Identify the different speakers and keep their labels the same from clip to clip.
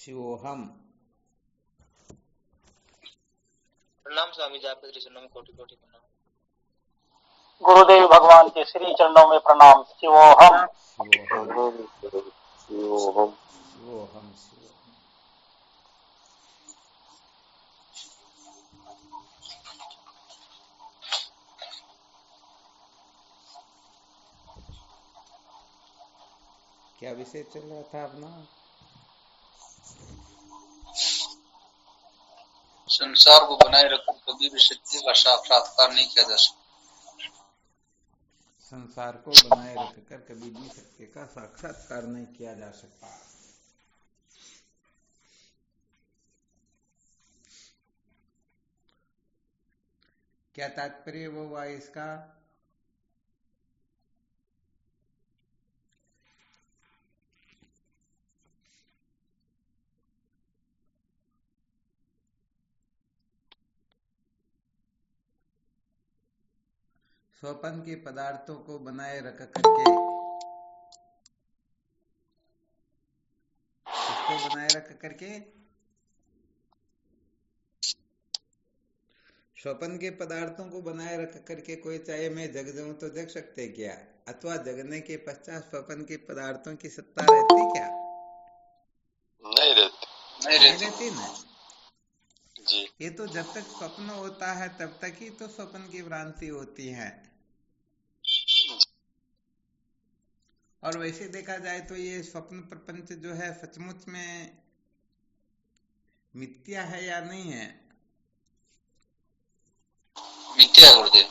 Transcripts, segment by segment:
Speaker 1: शिवोहम।
Speaker 2: प्रणाम स्वामी जी, आपके चरणों में कोटि कोटि प्रणाम।
Speaker 3: गुरुदेव भगवान के श्री चरणों में प्रणाम। शिवोहम।
Speaker 1: शिवोहम
Speaker 4: शिवोहम।
Speaker 1: शिवोहम शिवोहम। क्या विषय चल रहा था अपना?
Speaker 2: संसार को बनाए रखकर कभी भी सत्य का साक्षात्कार नहीं किया जा सकता।
Speaker 1: संसार को बनाए रखकर कभी भी सत्य का साक्षात्कार नहीं किया जा सकता। क्या तात्पर्य वो हुआ इसका? स्वपन के पदार्थों को बनाए रख करके किसको बनाए रख करके? स्वपन के पदार्थों को बनाए रख करके कोई चाहे मैं जग जाऊं तो जग सकते क्या? अथवा जगने के पश्चात स्वपन के पदार्थों की सत्ता रहती क्या?
Speaker 4: नहीं रहती।
Speaker 1: नहीं रहती ना
Speaker 4: जी।
Speaker 1: ये तो जब तक स्वप्न होता है तब तक ही तो स्वप्न की भ्रांति होती है। और वैसे देखा जाए तो ये स्वप्न प्रपंच जो है सचमुच में मिथ्या है या नहीं है?
Speaker 2: मिथ्या गुरुदेव।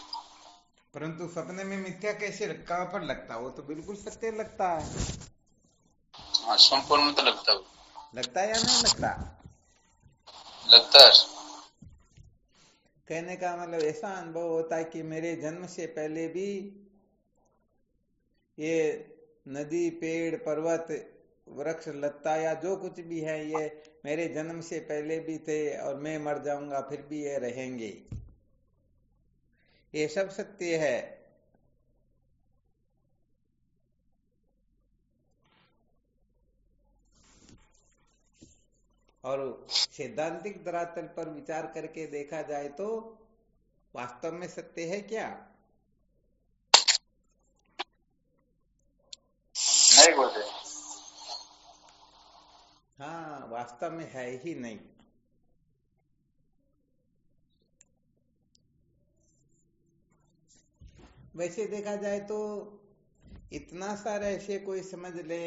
Speaker 1: परंतु सपने में मिथ्या कैसे कहाँ पर लगता? वो तो बिल्कुल सत्य लगता है।
Speaker 2: हाँ, संपूर्ण तो लगता है।
Speaker 1: लगता है या नहीं लगता?
Speaker 2: लगता है।
Speaker 1: कहने का मतलब ऐसा अनुभव होता है कि मेरे जन्म से पहले भी ये नदी, पेड़, पर्वत, वृक्ष, लता या जो कुछ भी है ये मेरे जन्म से पहले भी थे और मैं मर जाऊंगा फिर भी ये रहेंगे। ये सब सत्य है। और सैद्धांतिक धरातल पर विचार करके देखा जाए तो वास्तव में सत्य है क्या?
Speaker 2: नहीं गुरुदेव।
Speaker 1: हाँ, वास्तव में है ही नहीं। वैसे देखा जाए तो इतना सारा ऐसे कोई समझ ले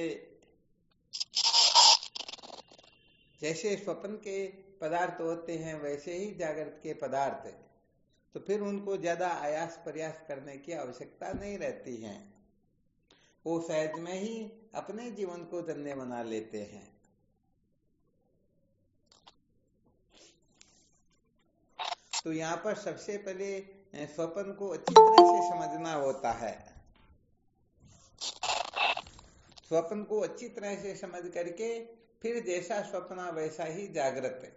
Speaker 1: जैसे स्वप्न के पदार्थ होते हैं वैसे ही जागृत के पदार्थ, तो फिर उनको ज्यादा आयास प्रयास करने की आवश्यकता नहीं रहती है। वो सहज में ही अपने जीवन को धन्य बना लेते हैं। तो यहाँ पर सबसे पहले स्वप्न को अच्छी तरह से समझना होता है। स्वप्न को अच्छी तरह से समझ करके फिर जैसा स्वप्न वैसा ही जागृत है।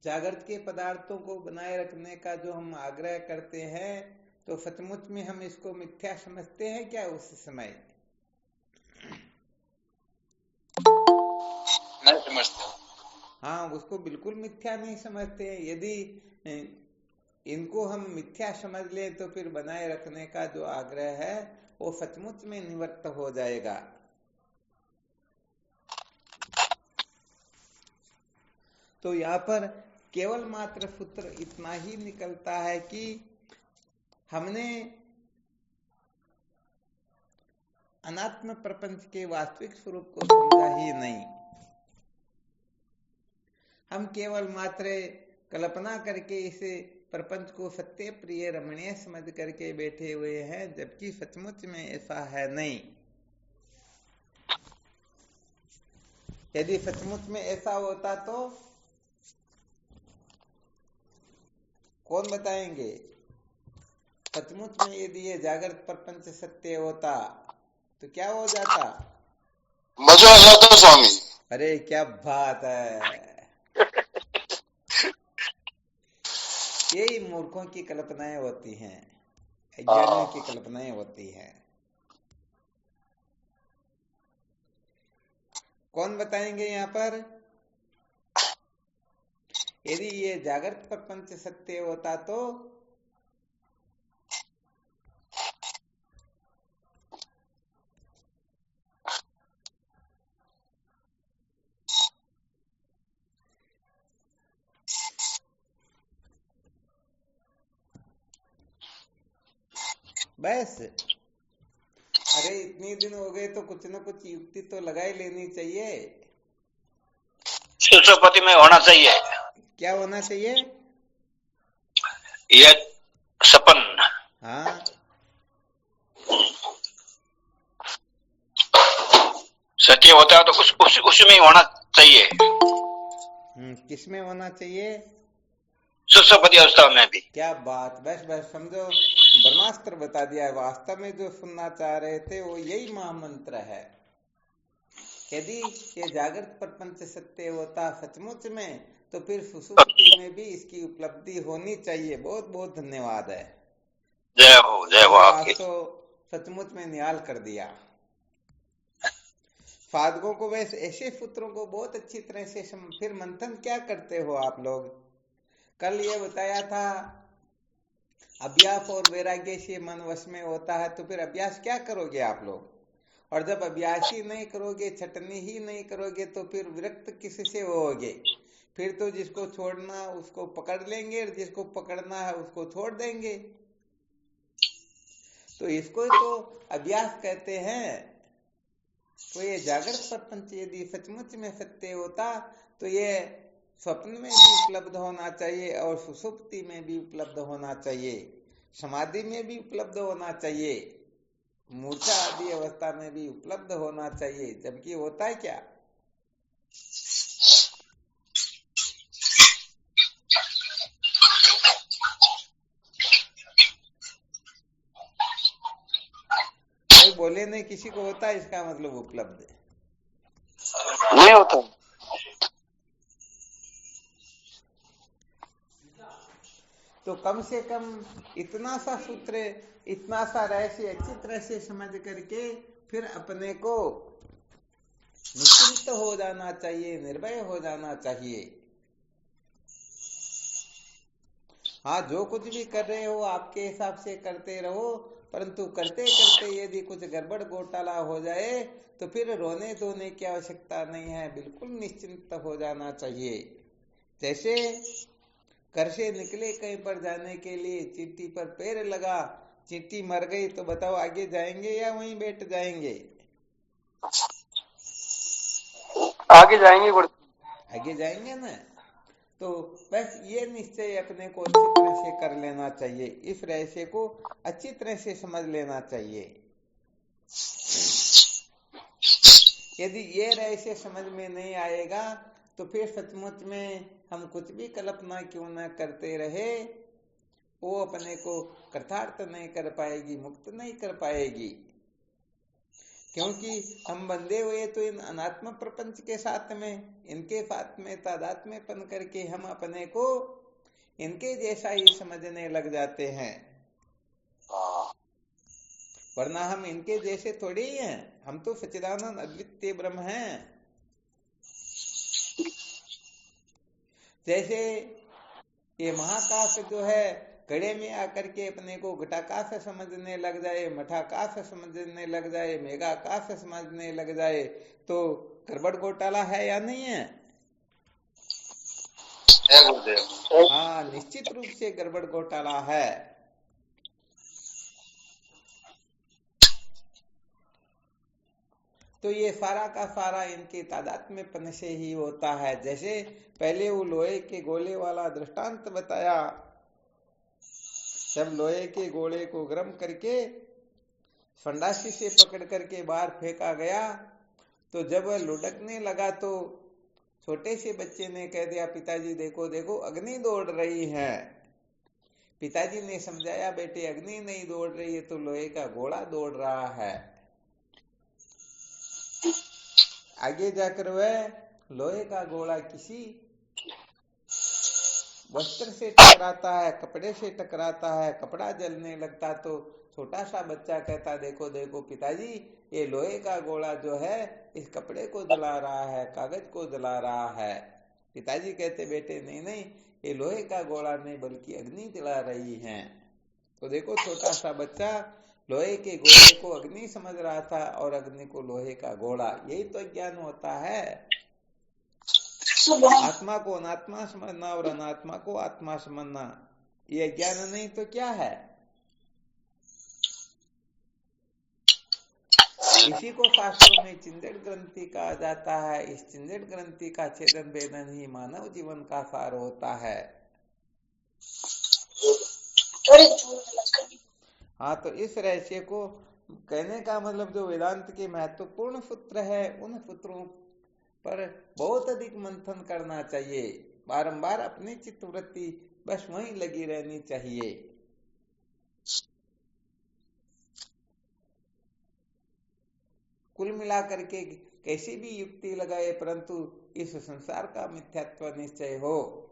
Speaker 1: जागृत के पदार्थों को बनाए रखने का जो हम आग्रह करते हैं तो सचमुच में हम इसको मिथ्या समझते हैं क्या उस समय?
Speaker 2: नहीं समझते।
Speaker 1: हाँ, उसको बिल्कुल मिथ्या नहीं समझते हैं। यदि इनको हम मिथ्या समझ ले तो फिर बनाए रखने का जो आग्रह है वो सचमुच में निवृत्त हो जाएगा। तो यहाँ पर केवल मात्र सूत्र इतना ही निकलता है कि हमने अनात्म प्रपंच के वास्तविक स्वरूप को समझा ही नहीं। हम केवल मात्र कल्पना करके इसे प्रपंच को सत्य, प्रिय, रमणीय समझ करके बैठे हुए हैं, जबकि सचमुच में ऐसा है नहीं। यदि सचमुच में ऐसा होता तो कौन बताएंगे? सचमुच में यदि ये जागृत प्रपंच सत्य होता तो क्या हो जाता?
Speaker 4: मजा आ जाता स्वामी।
Speaker 1: अरे क्या बात है! यही मूर्खों की कल्पनाएं होती हैं, अज्ञानियों की कल्पनाएं होती हैं। कौन बताएंगे यहाँ पर? यदि ये जागृत प्रपंच सत्य होता तो बस, अरे इतने दिन हो गए तो कुछ न कुछ युक्ति तो लगाई लेनी चाहिए।
Speaker 5: सुसुप्ति में होना चाहिए।
Speaker 1: क्या होना चाहिए?
Speaker 5: ये सपन।
Speaker 1: हाँ,
Speaker 5: सत्य होता है तो उसमें ही होना चाहिए।
Speaker 1: किसमें होना चाहिए?
Speaker 5: सुसुप्ति अवस्था में भी।
Speaker 1: क्या बात, बस बस समझो, ब्रह्मास्त्र बता दिया है। वास्तव में जो सुनना चाह रहे थे वो यही महामंत्र है। यदि ये जागृत प्रपंच सत्य होता सचमुच में तो फिर सुसुप्ति में भी इसकी उपलब्धि होनी चाहिए। बहुत बहुत धन्यवाद है।
Speaker 5: जय हो आपकी।
Speaker 1: तो सचमुच में निहाल कर दिया। साधकों को, वैसे ऐसे सूत्रों को बहुत अच्छी तरह से फिर मंथन क्या करते हो आप लोग? कल ये बताया था अभ्यास और वैराग्य से मन वश में होता है, तो फिर अभ्यास क्या करोगे आप लोग? और जब अभ्यास ही नहीं करोगे, छटनी ही नहीं करोगे, तो फिर विरक्त किससे होगे? फिर तो जिसको छोड़ना उसको पकड़ लेंगे और जिसको पकड़ना है उसको छोड़ देंगे। तो इसको तो अभ्यास कहते हैं। तो ये जागृत प्रपंच यदि सचमुच में सत्य होता तो ये स्वप्न में भी उपलब्ध होना चाहिए और सुषुप्ति में भी उपलब्ध होना चाहिए, समाधि में भी उपलब्ध होना चाहिए, मूर्छा आदि अवस्था में भी उपलब्ध होना चाहिए। जबकि होता है क्या? कोई बोले नहीं, किसी को होता है, इसका मतलब उपलब्ध है।
Speaker 5: नहीं होता।
Speaker 1: तो कम से कम इतना सा सूत्र, इतना सा रहस्य अच्छी तरह से समझ करके फिर अपने को निश्चिंत हो जाना चाहिए, निर्भय हो जाना चाहिए। हाँ, जो कुछ भी कर रहे हो आपके हिसाब से करते रहो, परंतु करते करते यदि कुछ गड़बड़ घोटाला हो जाए तो फिर रोने धोने की आवश्यकता नहीं है, बिल्कुल निश्चिंत हो जाना चाहिए। जैसे घर से निकले कहीं पर जाने के लिए, चींटी पर पैर लगा, चींटी मर गई, तो बताओ आगे जाएंगे या वहीं बैठ जाएंगे?
Speaker 3: आगे जाएंगे,
Speaker 1: आगे जाएंगे ना। तो बस ये निश्चय अपने को अच्छी तरह से कर लेना चाहिए, इस रहस्य को अच्छी तरह से समझ लेना चाहिए। यदि ये रहस्य समझ में नहीं आएगा तो फिर सचमुच में हम कुछ भी कल्पना क्यों न करते रहे, वो अपने को कृतार्थ नहीं कर पाएगी, मुक्त नहीं कर पाएगी। क्योंकि हम बंधे हुए तो इन अनात्म प्रपंच के साथ में, इनके साथ में तादात्म्यपन करके हम अपने को इनके जैसा ही समझने लग जाते हैं, वरना हम इनके जैसे थोड़े ही हैं। हम तो सच्चिदानंद अद्वितीय ब्रह्म हैं। जैसे ये महाकाश जो है, घड़े में आकर के अपने को घटाकाश समझने लग जाए, मठाकाश समझने लग जाए, मेघाकाश समझने लग जाए, तो गड़बड़ घोटाला है या नहीं है? हाँ, निश्चित रूप से गड़बड़ घोटाला है। तो ये सारा का सारा इनके तादात्म्यपन से ही होता है। जैसे पहले वो लोहे के गोले वाला दृष्टांत बताया, जब लोहे के गोले को गर्म करके फंडासी से पकड़ करके बाहर फेंका गया, तो जब वह लुढ़कने लगा तो छोटे से बच्चे ने कह दिया, पिताजी देखो देखो अग्नि दौड़ रही है। पिताजी ने समझाया, बेटे अग्नि नहीं दौड़ रही है, तो लोहे का गोला दौड़ रहा है। आगे जाकर वह लोहे का गोला किसी वस्त्र से टकराता है, कपड़े से टकराता है, कपड़ा जलने लगता, तो छोटा सा बच्चा कहता देखो देखो पिताजी, ये लोहे का गोला जो है इस कपड़े को जला रहा है, कागज को जला रहा है। पिताजी कहते बेटे नहीं नहीं, ये लोहे का गोला नहीं बल्कि अग्नि जला रही है। तो देखो छोटा सा बच्चा लोहे के गोले को अग्नि समझ रहा था और अग्नि को लोहे का गोला। यही तो ज्ञान होता है। आत्मा को अनात्मा समझना और अनात्मा को आत्मा समझना, ये ज्ञान नहीं तो क्या है? इसी को शास्त्रों में चिंजड़ ग्रंथि कहा जाता है। इस चिंजड़ ग्रंथि का छेदन भेदन ही मानव जीवन का सार होता है। हाँ, तो इस रहस्य को कहने का मतलब जो वेदांत के महत्वपूर्ण सूत्र है, उन सूत्रों पर बहुत अधिक मंथन करना चाहिए। बारंबार अपनी चित्तवृत्ति बस वहीं लगी रहनी चाहिए। कुल मिलाकर के कैसी भी युक्ति लगाए, परंतु इस संसार का मिथ्यात्व निश्चय हो।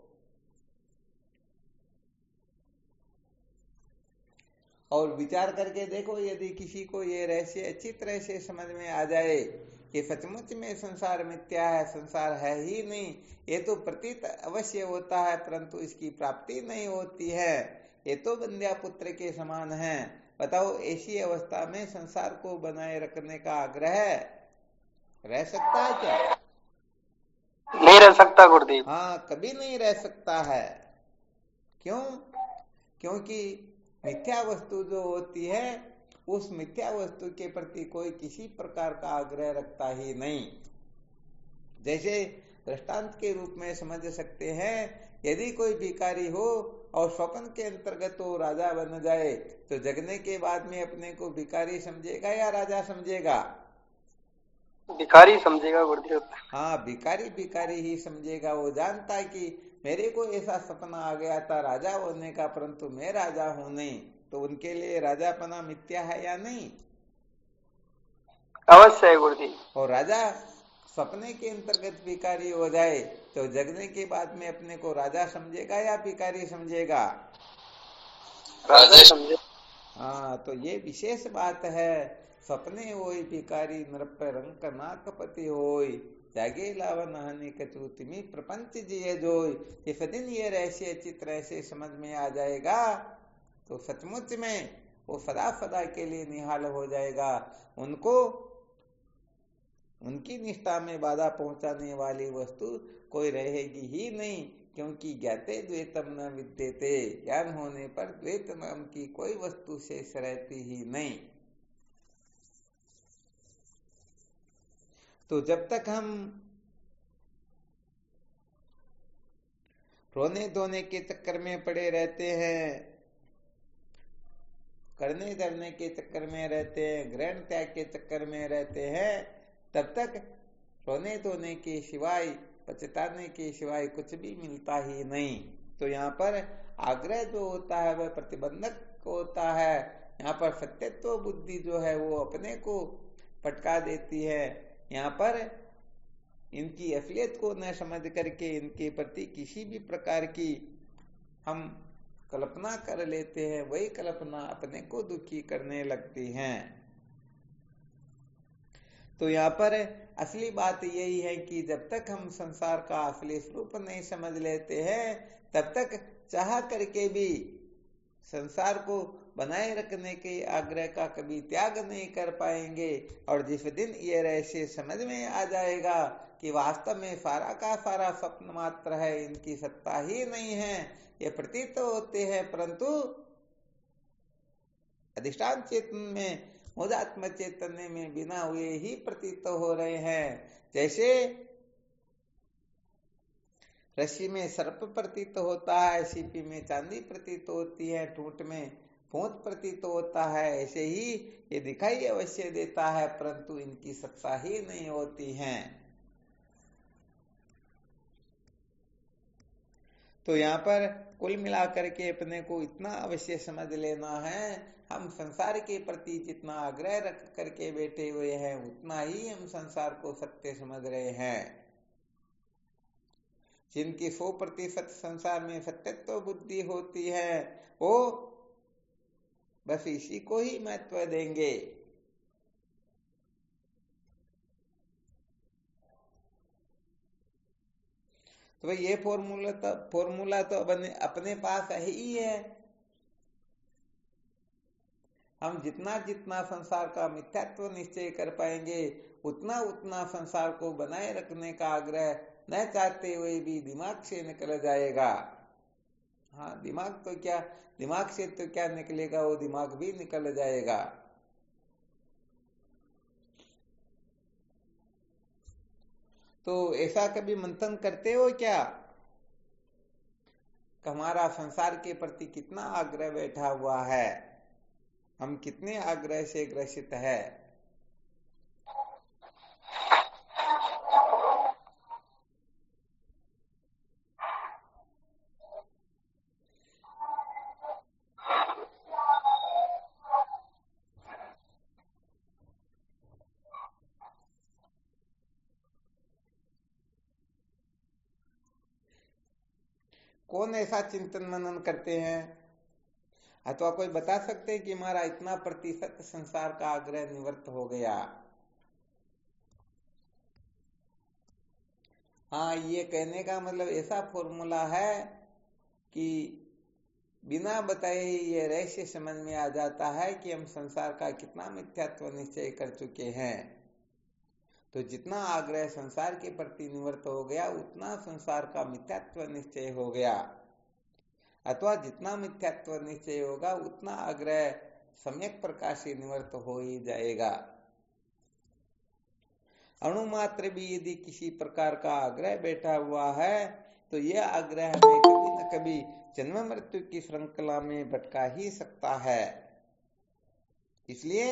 Speaker 1: और विचार करके देखो, यदि किसी को ये रहस्य अच्छी तरह से समझ में आ जाए कि सचमुच में संसार मिथ्या है, संसार है ही नहीं, ये तो प्रतीत अवश्य होता है परंतु इसकी प्राप्ति नहीं होती है, ये तो बंध्या पुत्र के समान है। बताओ, ऐसी अवस्था में संसार को बनाए रखने का आग्रह रह सकता है क्या?
Speaker 3: नहीं रह सकता गुरुदेव।
Speaker 1: हाँ, कभी नहीं रह सकता है। क्यों? क्योंकि मिथ्या वस्तु जो होती है, उस मिथ्या वस्तु के प्रति कोई किसी प्रकार का आग्रह रखता ही नहीं। जैसे दृष्टांत के रूप में समझ सकते हैं, यदि कोई भिखारी हो और स्वप्न के अंतर्गत वो राजा बन जाए, तो जगने के बाद में अपने को भिखारी समझेगा या राजा समझेगा?
Speaker 3: भिखारी समझेगा गुरुदेव।
Speaker 1: हाँ, भिखारी भिखारी ही समझेगा। वो जानता है कि मेरे को ऐसा सपना आ गया था राजा होने का, परंतु मैं राजा हूं नहीं। तो उनके लिए राजापना मिथ्या है या नहीं?
Speaker 3: अवश्य है गुरुदेव।
Speaker 1: और राजा सपने के अंतर्गत भिखारी हो जाए तो जगने के बाद में अपने को राजा समझेगा या भिखारी समझेगा?
Speaker 3: राजा समझे।
Speaker 1: हाँ, तो ये विशेष बात है। सपने होई भिखारी नृप रंक नाकपति होई, जागे लावन हनी कचू तिमी प्रपंच जिये जोई। इस दिन ये रहस्य अच्छी तरह से समझ में आ जाएगा तो सचमुच में वो सदा सदा के लिए निहाल हो जाएगा। उनको उनकी निष्ठा में बाधा पहुंचाने वाली वस्तु कोई रहेगी ही नहीं, क्योंकि ज्ञाते द्वैतम न विद्यते, ज्ञान होने पर द्वैत नाम की कोई वस्तु शेष रहती ही नहीं। तो जब तक हम रोने धोने के चक्कर में पड़े रहते हैं, करने धरने के चक्कर में रहते हैं, ग्रहण त्याग के चक्कर में रहते हैं, तब तक रोने धोने के सिवाय, पछताने के सिवाय कुछ भी मिलता ही नहीं। तो यहाँ पर आग्रह जो होता है वह प्रतिबंधक होता है। यहाँ पर सत्यत्व बुद्धि जो है वो अपने को पटका देती है। यहाँ पर इनकी असलियत को न समझ करके इनके प्रति किसी भी प्रकार की हम कल्पना कर लेते हैं, वही कल्पना अपने को दुखी करने लगती हैं। तो यहाँ पर असली बात यही है कि जब तक हम संसार का असली स्वरूप नहीं समझ लेते हैं, तब तक चाह करके भी संसार को बनाए रखने के आग्रह का कभी त्याग नहीं कर पाएंगे। और जिस दिन ये रहस्य समझ में आ जाएगा कि वास्तव में सारा का सारा स्वप्न मात्र है, इनकी सत्ता ही नहीं है, ये प्रतीत तो होते हैं परंतु अधिष्ठान चेतन में, मुदात्म चैतन्य में बिना हुए ही प्रतीत हो रहे हैं। जैसे रस्सी में सर्प प्रतीत होता है, सीपी में चांदी प्रतीत होती है, ठूंठ में भूत प्रतीत होता है, ऐसे ही ये दिखाई अवश्य देता है परंतु इनकी सत्ता ही नहीं होती है। तो यहाँ पर कुल मिलाकर के अपने को इतना अवश्य समझ लेना है, हम संसार के प्रति जितना आग्रह रख करके बैठे हुए हैं उतना ही हम संसार को सत्य समझ रहे हैं। जिनकी 100% संसार में सत्यत्व बुद्धि होती है, वो बस इसी को ही महत्व देंगे। तो भाई ये फॉर्मूला तो अपने पास ही है। हम जितना जितना संसार का मिथ्यात्व निश्चय कर पाएंगे उतना उतना संसार को बनाए रखने का आग्रह न चाहते हुए भी दिमाग से निकल जाएगा। हाँ, दिमाग से तो क्या निकलेगा, वो दिमाग भी निकल जाएगा। तो ऐसा कभी मंथन करते हो क्या कि हमारा संसार के प्रति कितना आग्रह बैठा हुआ है, हम कितने आग्रह से ग्रसित है? कौन ऐसा चिंतन मनन करते हैं? अथवा कोई बता सकते हैं कि हमारा इतना प्रतिशत संसार का आग्रह निवृत्त हो गया? हाँ, ये कहने का मतलब ऐसा फॉर्मूला है कि बिना बताए ये रहस्य समझ में आ जाता है कि हम संसार का कितना मिथ्यात्व निश्चय कर चुके हैं। तो जितना आग्रह संसार के प्रति निवृत्त हो गया उतना संसार का मिथ्यात्व निश्चय हो गया, अथवा जितना मिथ्यात्व निश्चय होगा उतना आग्रह सम्यक प्रकार से निवृत्त हो ही जाएगा। अणुमात्र भी यदि किसी प्रकार का आग्रह बैठा हुआ है तो यह आग्रह हमें कभी न कभी जन्म मृत्यु की श्रृंखला में भटका ही सकता है। इसलिए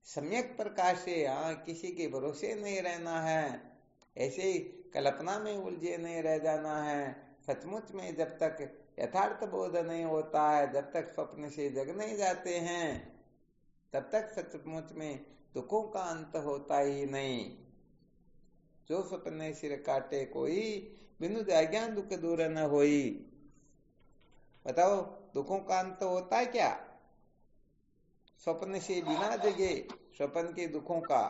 Speaker 1: सम्यक प्रकार से किसी के भरोसे नहीं रहना है, ऐसे ही कल्पना में उलझे नहीं रह जाना है। सचमुच में जब तक यथार्थ बोध नहीं होता है, जब तक स्वप्न से जग नहीं जाते हैं, तब तक सचमुच में दुखों का अंत होता ही नहीं। जो स्वप्न सिर काटे कोई, बिनु जाज्ञा दुख दूर न होई। बताओ, दुखों का अंत होता है क्या? स्वप्न से बिना जगे स्वप्न के दुखों का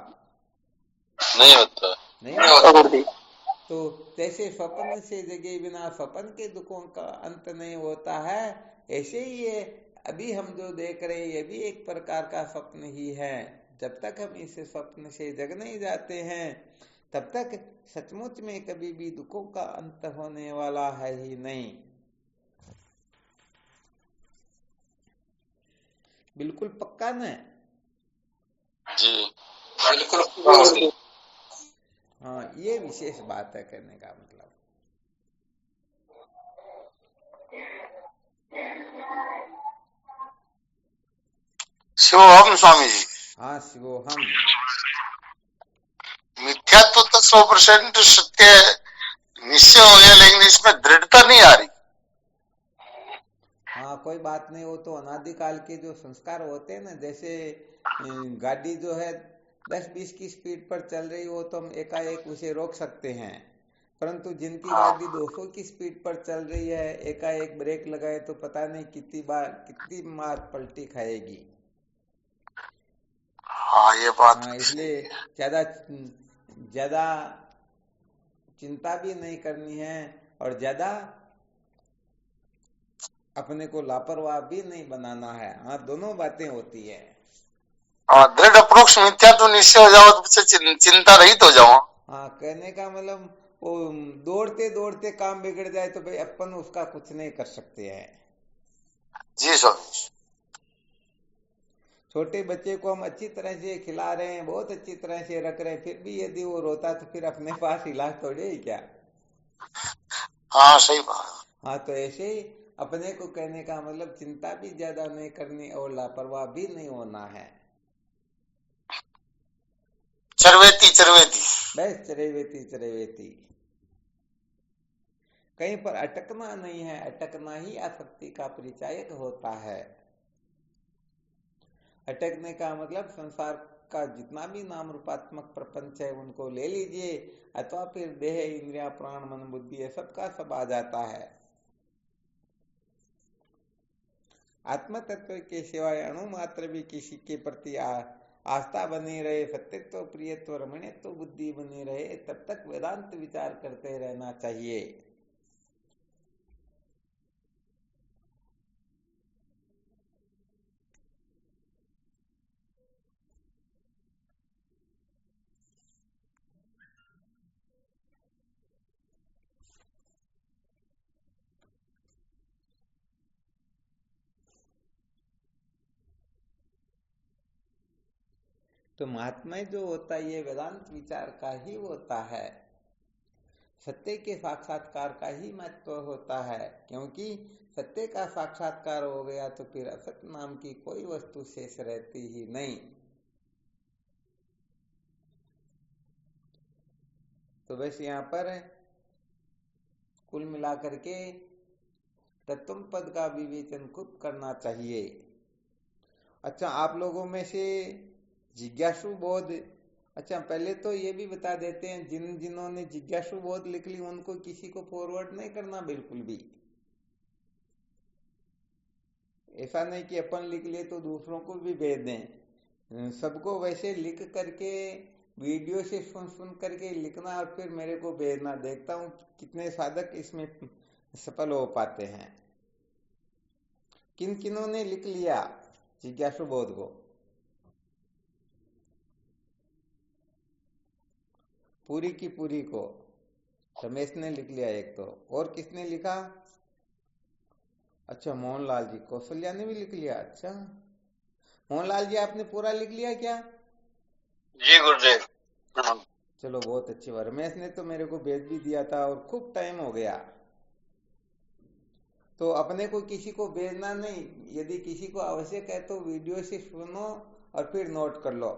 Speaker 4: नहीं होता,
Speaker 1: नहीं होता। तो जैसे स्वप्न से जगे बिना स्वप्न के दुखों का अंत नहीं होता है, ऐसे ही ये अभी हम जो देख रहे हैं ये भी एक प्रकार का स्वप्न ही है। जब तक हम इस स्वप्न से जग नहीं जाते हैं तब तक सचमुच में कभी भी दुखों का अंत होने वाला है ही नहीं। बिल्कुल पक्का न?
Speaker 4: जी
Speaker 2: बिल्कुल।
Speaker 1: हाँ, ये विशेष बात है कहने का मतलब।
Speaker 4: शिवोहम स्वामी जी।
Speaker 1: हाँ, शिवोहम।
Speaker 4: मिथ्यात्व तो 100% सत्य निश्चय हो गया, लेकिन इसमें दृढ़ता नहीं आ रही।
Speaker 1: हाँ, कोई बात नहीं, वो तो अनादिकाल के जो संस्कार होते हैं ना, जैसे गाड़ी जो है 10-20 की स्पीड पर चल रही हो तो हम एकाएक उसे रोक सकते हैं, परंतु जिनकी गाड़ी 200 की स्पीड पर चल रही है एकाएक ब्रेक लगाए तो पता नहीं कितनी मार पलटी खाएगी।
Speaker 4: हाँ, ये बात।
Speaker 1: हाँ, इसलिए ज्यादा चिंता भी नहीं करनी है और ज्यादा अपने को लापरवाह भी नहीं बनाना है। हाँ, दोनों बातें होती है।
Speaker 4: हाँ, दृढ़ अप्रोक्ष मिथ्यात्व निश्चय हो जाओ तो चिंता रहित हो जाओ।
Speaker 1: हाँ, कहने का मतलब वो दौड़ते दौड़ते काम बिगड़ जाए तो भाई अपन उसका कुछ नहीं कर सकते हैं।
Speaker 4: जी स्वामी।
Speaker 1: छोटे बच्चे को हम अच्छी तरह से खिला रहे हैं, बहुत अच्छी तरह से रख रहे हैं, फिर भी यदि वो रोता तो फिर अपने पास इलाज थोड़े ही क्या?
Speaker 4: हाँ, सही बात।
Speaker 1: हाँ, तो ऐसे ही अपने को कहने का मतलब चिंता भी ज्यादा नहीं करनी और लापरवाह भी नहीं होना है।
Speaker 4: चरवेती
Speaker 1: बस चरेवेती कहीं पर अटकना नहीं है। अटकना ही आसक्ति का परिचायक होता है। अटकने का मतलब संसार का जितना भी नाम रूपात्मक प्रपंच है उनको ले लीजिए, अथवा फिर देह इंद्रिया प्राण मन बुद्धि है सबका सब आ जाता है। आत्म तत्व के सिवाय अणु मात्र भी किसी के प्रति आस्था बनी रहे, सत्यत्व, प्रियत्व, रमणीयत्व बुद्धि बनी रहे, तब तक वेदांत विचार करते रहना चाहिए। तो महात्मा जो होता है ये वेदांत विचार का ही होता है, सत्य के साक्षात्कार का ही महत्व होता है, क्योंकि सत्य का साक्षात्कार हो गया तो फिर असत नाम की कोई वस्तु शेष रहती ही नहीं। तो बस यहाँ पर कुल मिलाकर के तत्व पद का विवेचन खुद करना चाहिए। अच्छा, आप लोगों में से जिज्ञासु बोध, अच्छा पहले तो ये भी बता देते हैं, जिन्होंने जिज्ञासु बोध लिख ली उनको किसी को फॉरवर्ड नहीं करना बिल्कुल भी। ऐसा नहीं कि अपन लिख लिए तो दूसरों को भी भेज दें, सबको वैसे लिख करके वीडियो से सुन करके लिखना और फिर मेरे को भेजना। देखता हूं कितने साधक इसमें सफल हो पाते हैं। किन ने लिख लिया जिज्ञासु बोध को? पूरी की पूरी को रमेश ने लिख लिया एक तो, और किसने लिखा? अच्छा मोहनलाल जी, कौशल्या ने भी लिख लिया। अच्छा मोहनलाल जी आपने पूरा लिख लिया क्या?
Speaker 5: जी गुरुदेव।
Speaker 1: चलो बहुत अच्छी बात। रमेश ने तो मेरे को भेज भी दिया था और खूब टाइम हो गया। तो अपने को किसी को भेजना नहीं, यदि किसी को आवश्यक है तो वीडियो से सुनो और फिर नोट कर लो।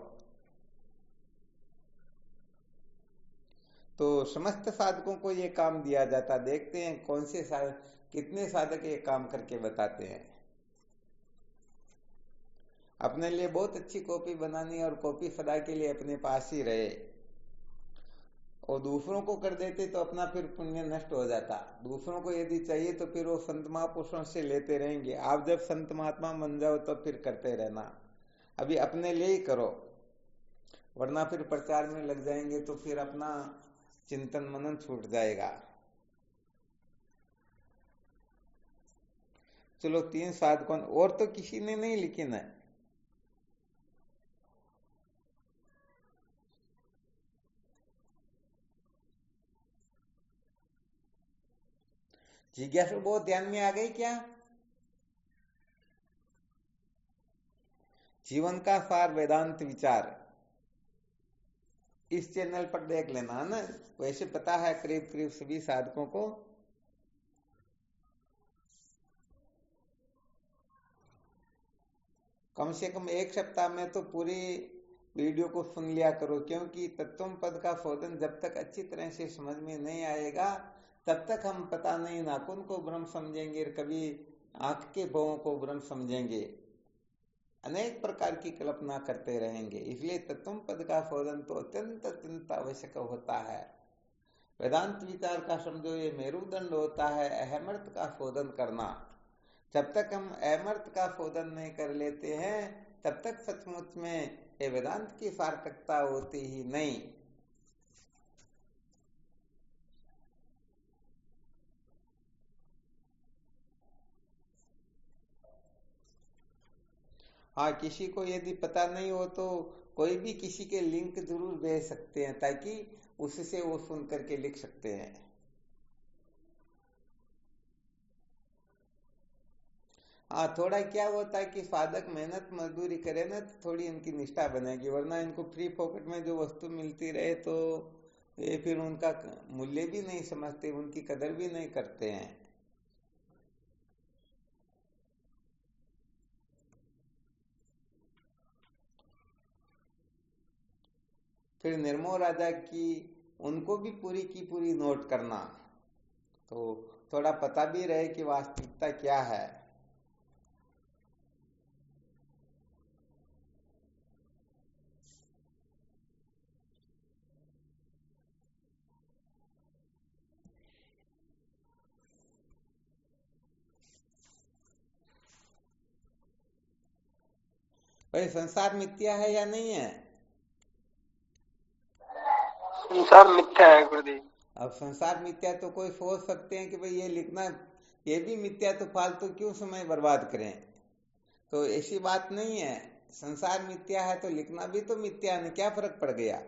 Speaker 1: तो समस्त साधकों को ये काम दिया जाता, देखते हैं कौन से कितने साधक ये काम करके बताते हैं। अपने लिए बहुत अच्छी कॉपी बनानी और कॉपी सदा के लिए अपने पास ही रहे, और दूसरों को कर देते तो अपना फिर पुण्य नष्ट हो जाता। दूसरों को यदि चाहिए तो फिर वो संत महापुरुषों से लेते रहेंगे। आप जब संत महात्मा बन जाओ तो फिर करते रहना, अभी अपने लिए ही करो, वरना फिर प्रचार में लग जाएंगे तो फिर अपना चिंतन मनन छूट जाएगा। चलो 3 साधकों, और तो किसी ने नहीं लिखी ना। जिज्ञासु बहुत ध्यान में आ गई क्या? जीवन का सार वेदांत विचार इस चैनल पर देख लेना ना। वैसे पता है करीब करीब सभी साधकों को। कम से कम एक सप्ताह में तो पूरी वीडियो को सुन लिया करो, क्योंकि तत्व पद का शोधन जब तक अच्छी तरह से समझ में नहीं आएगा तब तक हम पता नहीं नाखून को ब्रह्म समझेंगे, कभी आंख के भवों को ब्रह्म समझेंगे, अनेक प्रकार की कल्पना करते रहेंगे। इसलिए तत्व पद का शोधन तो अत्यंत अत्यंत आवश्यक होता है। वेदांत विचार का समझो ये मेरुदंड होता है अहमर्थ का शोधन करना। जब तक हम अहमर्थ का शोधन नहीं कर लेते हैं तब तक सचमुच में ये वेदांत की सार्थकता होती ही नहीं। हाँ, किसी को यदि पता नहीं हो तो कोई भी किसी के लिंक जरूर भेज सकते हैं, ताकि उससे वो सुन करके लिख सकते हैं। हाँ, थोड़ा क्या होता है कि साधक मेहनत मजदूरी करे ना तो थोड़ी इनकी निष्ठा बनेगी, वरना इनको फ्री पॉकेट में जो वस्तु मिलती रहे तो ये फिर उनका मूल्य भी नहीं समझते, उनकी कदर भी नहीं करते हैं। फिर निर्मोह राजा की उनको भी पूरी की पूरी नोट करना, तो थोड़ा पता भी रहे कि वास्तविकता क्या है। भाई संसार मिथ्या है या नहीं है?
Speaker 3: संसार मिथ्या है गुरुदेव।
Speaker 1: अब संसार मिथ्या तो कोई सोच सकते हैं कि भाई ये लिखना ये भी मिथ्या, तो फालतू क्यों समय बर्बाद करें। तो ऐसी बात नहीं है, संसार मिथ्या है तो लिखना भी तो मिथ्या है, क्या फर्क पड़ गया।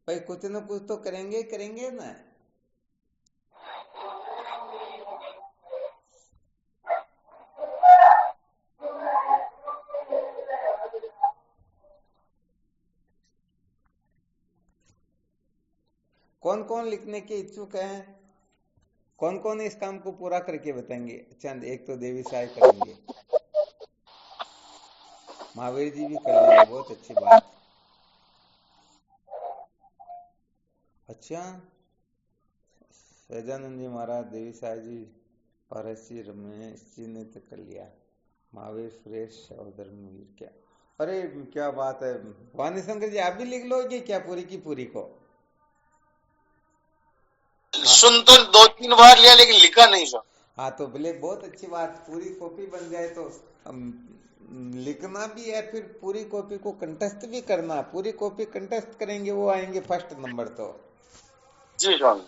Speaker 1: भाई कुछ न कुछ तो करेंगे ना। कौन कौन लिखने के इच्छुक हैं? कौन कौन इस काम को पूरा करके बताएंगे? चंद एक तो देवी साहब करेंगे, महावीर जी भी कर लेंगे, बहुत अच्छी बात। अच्छा, सहजानंद जी महाराज, देवी साहब जी, पारस जी, रमेश जी ने तो कर लिया, महावीर, सुरेश और धर्मवीर। क्या अरे क्या बात है, वाणी शंकर जी आप भी लिख लोगे क्या पूरी की पूरी को?
Speaker 4: सुन तो 2-3 बार लिया लेकिन लिखा नहीं सर।
Speaker 1: हाँ तो बोले बहुत अच्छी बात, पूरी कॉपी बन जाए तो लिखना भी है, फिर पूरी कॉपी को कंठस्थ भी करना। पूरी कॉपी कंठस्थ करेंगे वो आएंगे फर्स्ट नंबर तो।
Speaker 4: जी स्वामी।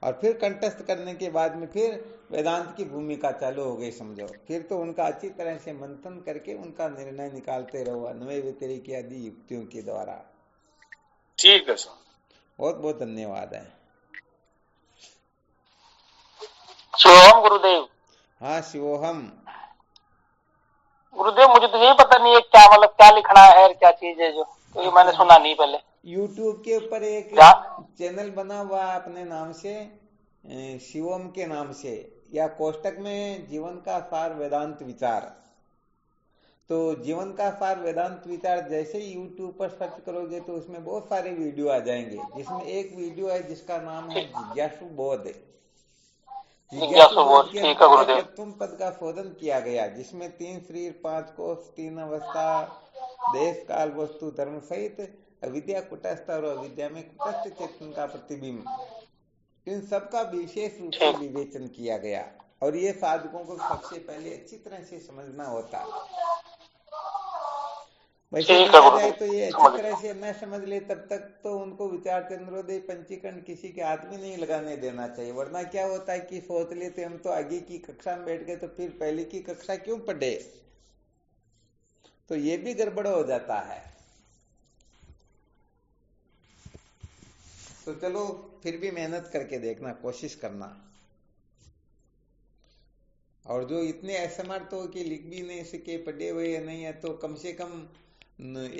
Speaker 1: और फिर कंठस्थ करने के बाद में फिर वेदांत की भूमिका चालू हो गई समझो। फिर तो उनका अच्छी तरह से मंथन करके उनका निर्णय निकालते रहो अन्वय व्यतिरेक आदि युक्तियों के द्वारा।
Speaker 4: ठीक है स्वामी,
Speaker 1: बहुत बहुत धन्यवाद है।
Speaker 3: शिवोहम गुरुदेव।
Speaker 1: हाँ शिवोहम।
Speaker 3: गुरुदेव मुझे तो यही पता नहीं है क्या मतलब क्या लिखना है और क्या चीज है जो, तो ये मैंने सुना नहीं पहले।
Speaker 1: YouTube के ऊपर एक चैनल बना हुआ अपने नाम से, शिवोम के नाम से, या कोष्टक में जीवन का सार वेदांत विचार। तो जीवन का सार वेदांत विचार जैसे ही YouTube पर सर्च करोगे तो उसमें बहुत सारे वीडियो आ जाएंगे, जिसमें एक वीडियो है जिसका नाम है जिज्ञासु बोध। जिज्ञासु बोध के प्रथम पद का शोधन किया गया, जिसमें 3 शरीर 5 कोष 3 अवस्था देश काल वस्तु धर्म सहित अविद्या कुटस्थ और अविद्या में कुटस्थ चेतन का प्रतिबिंब, इन सबका विशेष रूप से विवेचन किया गया। और ये साधकों को सबसे पहले अच्छी तरह से समझना होता। वैसे देखा जाए तो ये अच्छी तरह से न समझ ले तब तक तो उनको विचार चंद्रोदय पंचीकरण किसी के हाथ में नहीं लगाने देना चाहिए। वरना क्या होता है कि सोच लेते हम तो आगे की कक्षा में बैठ गए तो फिर पहले की कक्षा क्यों पढ़े, तो ये भी गड़बड़ हो जाता है। तो चलो फिर भी मेहनत करके देखना, कोशिश करना। और जो इतने असमर्थ हो कि लिख भी नहीं सके, पढ़े हुए नहीं है, तो कम से कम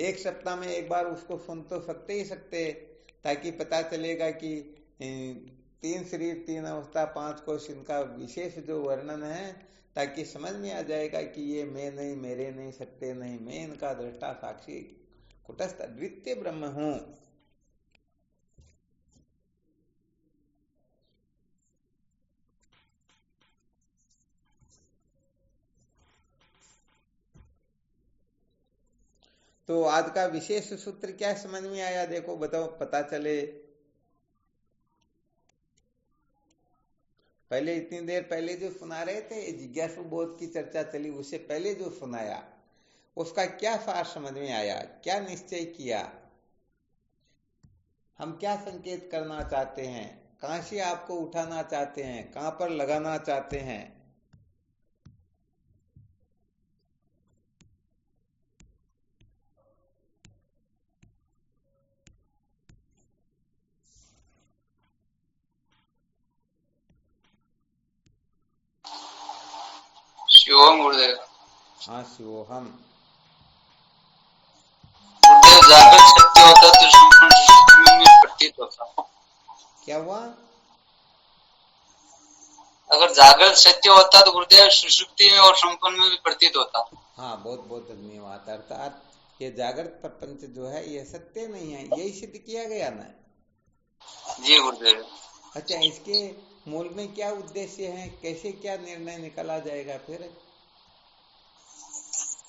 Speaker 1: एक सप्ताह में एक बार उसको सुन तो सकते ही सकते, ताकि पता चलेगा कि 3 शरीर 3 अवस्था 5 कोष इनका विशेष जो वर्णन है, ताकि समझ में आ जाएगा कि ये मैं नहीं, मेरे नहीं, सत्य नहीं, मैं इनका दृष्टा साक्षी कुटस्थ अद्वितीय ब्रह्म हूं। तो आज का विशेष सूत्र क्या समझ में आया, देखो बताओ, पता चले। पहले इतनी देर पहले जो सुना रहे थे, जिज्ञासु बोध की चर्चा चली, उससे पहले जो सुनाया उसका क्या सार समझ में आया, क्या निश्चय किया, हम क्या संकेत करना चाहते हैं, कहां से आपको उठाना चाहते हैं, कहां पर लगाना चाहते हैं।
Speaker 2: शिवोहम गुरुदेव।
Speaker 1: हाँ शिवोहम।
Speaker 2: गुरुदेव जागृत सत्य होता तो संपूर्ण सृष्टि में प्रतीत होता।
Speaker 1: क्या हुआ?
Speaker 2: अगर जागृत सत्य होता तो गुरुदेव सुषुप्ति में और संपूर्ण में भी प्रतीत होता।
Speaker 1: हाँ बहुत बहुत धन्यवाद। अर्थात ये जागृत प्रपंच जो है ये सत्य नहीं है, यही सिद्ध किया गया ना।
Speaker 2: जी गुरुदेव।
Speaker 1: अच्छा, इसके मूल में क्या उद्देश्य है, कैसे क्या निर्णय निकाला जाएगा फिर?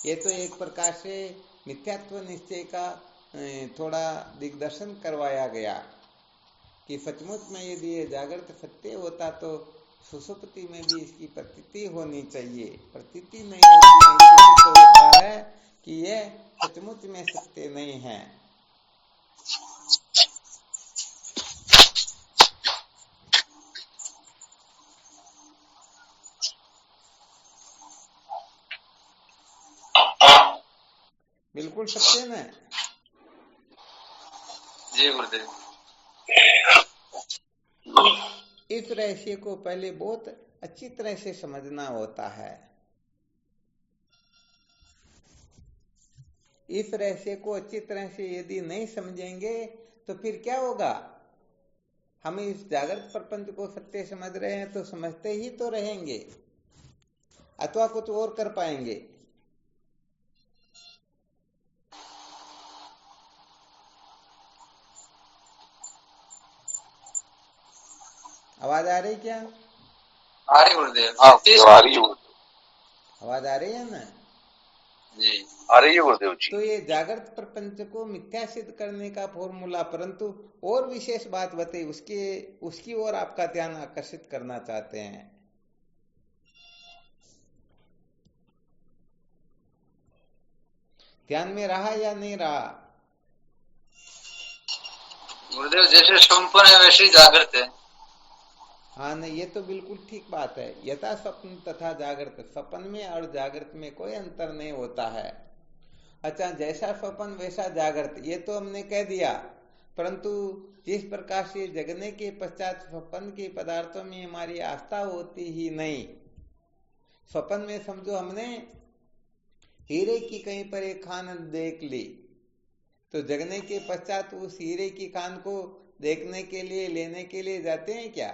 Speaker 1: ये तो एक प्रकार से मिथ्यात्व निश्चय का थोड़ा दिग्दर्शन करवाया गया कि सचमुच में यदि ये जागृत सत्य होता तो सुषुप्ति में भी इसकी प्रतीति होनी चाहिए। प्रतीति नहीं होती है, इससे सिद्ध होता है कि यह सचमुच में सत्य नहीं है। बिल्कुल सत्य न।
Speaker 2: जी गुरुदेव।
Speaker 1: इस रहस्य को पहले बहुत अच्छी तरह से समझना होता है। इस रहस्य को अच्छी तरह से यदि नहीं समझेंगे तो फिर क्या होगा? हम इस जागृत प्रपंच को सत्य समझ रहे हैं तो समझते ही तो रहेंगे, अथवा कुछ और कर पाएंगे। आवाज आ रही क्या?
Speaker 2: आ रही गुरुदेव।
Speaker 4: हाँ, आ रही है।
Speaker 1: आवाज आ रही है ना?
Speaker 2: जी
Speaker 4: आ रही है गुरुदेव जी।
Speaker 1: तो ये जागृत प्रपंच को मिथ्या सिद्ध करने का फॉर्मूला, परंतु और विशेष बात बताई, उसकी ओर आपका ध्यान आकर्षित करना चाहते हैं। ध्यान में रहा या नहीं रहा?
Speaker 2: गुरुदेव, जैसे स्वप्न है वैसे ही जागृत है।
Speaker 1: हाँ नहीं, ये तो बिल्कुल ठीक बात है। यथा स्वप्न तथा जागृत, स्वप्न में और जागृत में कोई अंतर नहीं होता है। अच्छा, जैसा स्वप्न वैसा जागृत, ये तो हमने कह दिया, परंतु जिस प्रकार से जगने के पश्चात स्वप्न के पदार्थों में हमारी आस्था होती ही नहीं। स्वप्न में समझो हमने हीरे की कहीं पर एक खान देख ली, तो जगने के पश्चात उस हीरे की खान को देखने के लिए, लेने के लिए जाते हैं क्या?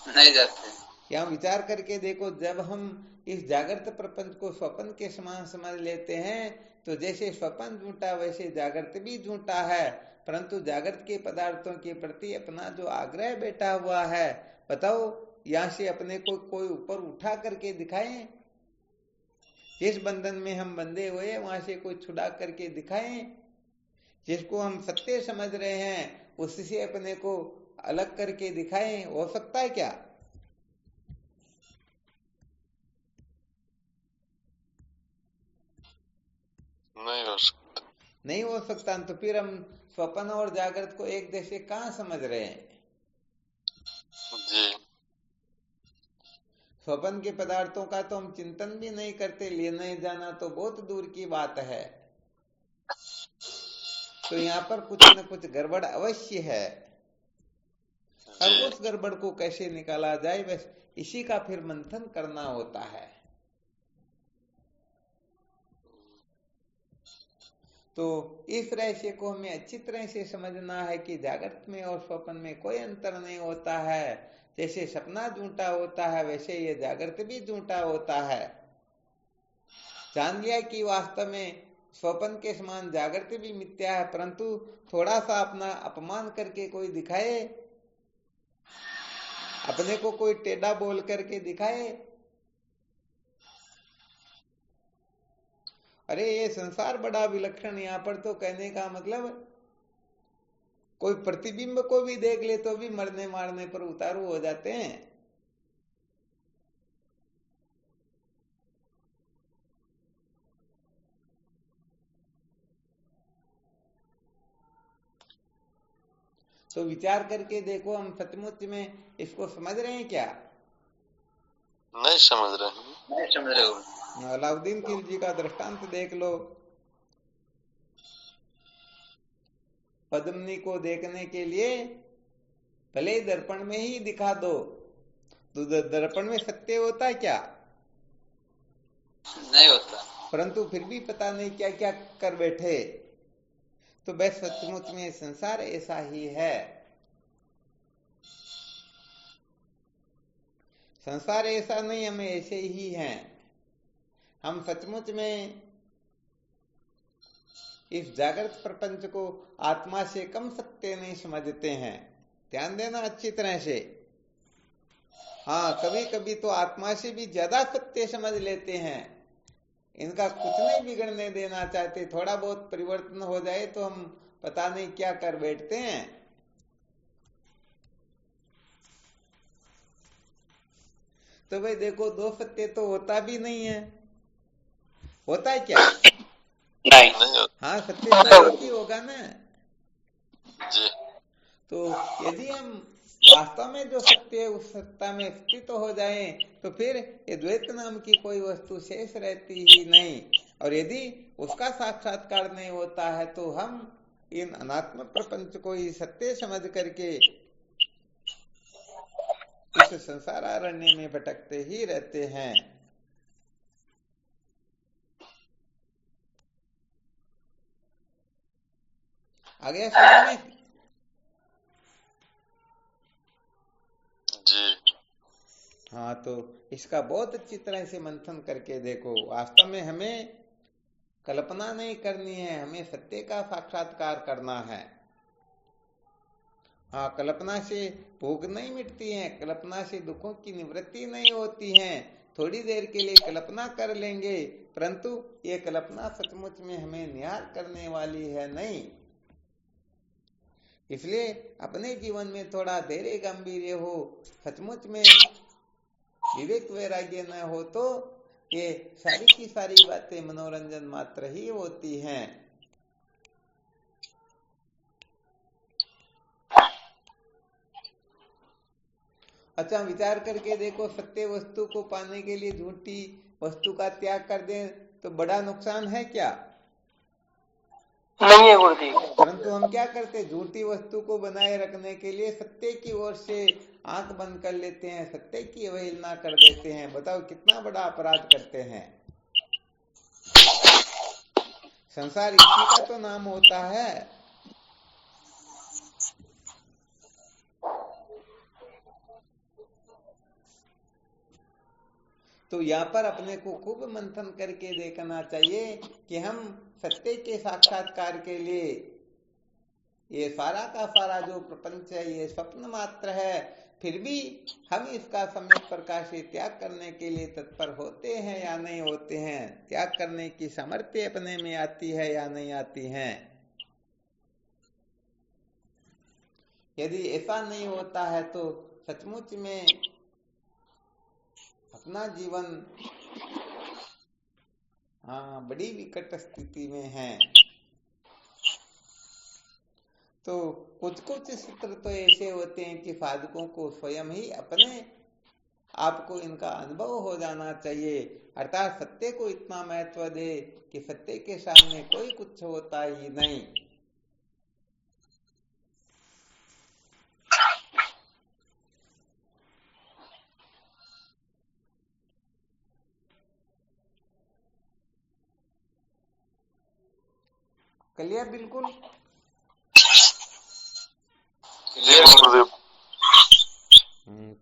Speaker 2: नहीं जाते।
Speaker 1: यहाँ विचार करके देखो, जब हम इस जागृत प्रपंच को स्वप्न के समान समझ लेते हैं तो जैसे स्वप्न झूठा वैसे जागृत भी झूठा है। परंतु जागृत के पदार्थों के प्रति अपना जो आग्रह बैठा हुआ है, बताओ, यहाँ से अपने को कोई ऊपर उठा करके दिखाएं, जिस बंधन में हम बंधे हुए वहां से कोई छुड़ा करके दिखाएं, जिसको हम सत्य समझ रहे हैं उससे अपने को अलग करके दिखाएं। हो सकता है क्या?
Speaker 4: नहीं हो सकता।
Speaker 1: नहीं हो सकता। तो फिर हम स्वप्न और जागृत को एक जैसे कहाँ समझ रहे हैं?
Speaker 4: जी।
Speaker 1: स्वप्न के पदार्थों का तो हम चिंतन भी नहीं करते, लेने जाना तो बहुत दूर की बात है। तो यहाँ पर कुछ न कुछ गड़बड़ अवश्य है। अब उस गड़बड़ को कैसे निकाला जाए, बस इसी का फिर मंथन करना होता है। तो इस रहस्य को हमें अच्छी तरह से समझना है कि जागृत में और स्वप्न में कोई अंतर नहीं होता है। जैसे सपना झूठा होता है वैसे ये जागृत भी झूठा होता है। जान लिया कि वास्तव में स्वप्न के समान जागृत भी मिथ्या है, परंतु थोड़ा सा अपना अपमान करके कोई दिखाए, अपने को कोई टेढ़ा बोल करके दिखाए, अरे ये संसार बड़ा विलक्षण, यहाँ पर तो कहने का मतलब कोई प्रतिबिंब को भी देख ले तो भी मरने मारने पर उतारू हो जाते हैं। तो विचार करके देखो, हम सचमुच में इसको समझ रहे हैं क्या?
Speaker 4: नहीं समझ रहे हैं।
Speaker 2: नहीं समझ रहे हो।
Speaker 1: अलाउद्दीन खिलजी का दृष्टांत देख लो। पद्मिनी को देखने के लिए भले दर्पण में ही दिखा दो, तो दर्पण में सत्य होता है क्या?
Speaker 2: नहीं होता।
Speaker 1: परंतु फिर भी पता नहीं क्या क्या कर बैठे। तो बस सचमुच में संसार ऐसा ही है। संसार ऐसा नहीं, हम ऐसे ही हैं। हम सचमुच में इस जागृत प्रपंच को आत्मा से कम सत्य नहीं समझते हैं। ध्यान देना अच्छी तरह से। हाँ, कभी कभी तो आत्मा से भी ज्यादा सत्य समझ लेते हैं। इनका कुछ नहीं बिगड़ने देना चाहते, थोड़ा बहुत परिवर्तन हो जाए तो हम पता नहीं क्या कर बैठते हैं। तो भाई देखो, दो सत्य तो होता भी नहीं है। होता है क्या?
Speaker 5: नहीं।
Speaker 1: हाँ, सत्य तो एक ही होगा ना।
Speaker 4: जी
Speaker 1: तो यदि हम वास्तव में जो सत्य है उस सत्ता में स्थित हो जाए तो फिर ये द्वैत नाम की कोई वस्तु शेष रहती ही नहीं। और यदि उसका साक्षात्कार नहीं होता है तो हम इन अनात्म प्रपंच को ही सत्य समझ करके इस संसार अरण्य में भटकते ही रहते हैं। आगे समझ में?
Speaker 4: जी
Speaker 1: हाँ, तो इसका बहुत अच्छी तरह से मंथन करके देखो। वास्तव में हमें कल्पना नहीं करनी है, हमें सत्य का साक्षात्कार करना है। हाँ, कल्पना से भूख नहीं मिटती है, कल्पना से दुखों की निवृत्ति नहीं होती है। थोड़ी देर के लिए कल्पना कर लेंगे, परंतु ये कल्पना सचमुच में हमें निहाल करने वाली है नहीं। इसलिए अपने जीवन में थोड़ा धैर्य गंभीर हो, सचमुच में विवेक वैराग्य न हो तो ये सारी की सारी बातें मनोरंजन मात्र ही होती हैं। अच्छा, विचार करके देखो, सत्य वस्तु को पाने के लिए झूठी वस्तु का त्याग कर दें तो बड़ा नुकसान है क्या?
Speaker 3: नहीं है गुरुदेव।
Speaker 1: परंतु हम क्या करते, झूठी वस्तु को बनाए रखने के लिए सत्य की ओर से आंख बंद कर लेते हैं, सत्य की अवहेलना कर देते हैं। बताओ कितना बड़ा अपराध करते हैं। संसार इसी का तो नाम होता है। तो यहाँ पर अपने को खूब मंथन करके देखना चाहिए कि हम सत्य के साक्षात्कार के लिए ये सारा का सारा जो प्रपंच है ये स्वप्न मात्र है, फिर भी हम इसका सम्यक प्रकाश से त्याग करने के लिए तत्पर होते हैं या नहीं होते हैं? त्याग करने की सामर्थ्य अपने में आती है या नहीं आती है? यदि ऐसा नहीं होता है तो सचमुच में अपना जीवन बड़ी विकट स्थिति में है। तो कुछ कुछ सूत्र तो ऐसे होते हैं कि साधकों को स्वयं ही अपने आपको इनका अनुभव हो जाना चाहिए, अर्थात सत्य को इतना महत्व दे कि सत्य के सामने कोई कुछ होता ही नहीं। कलिया बिल्कुल।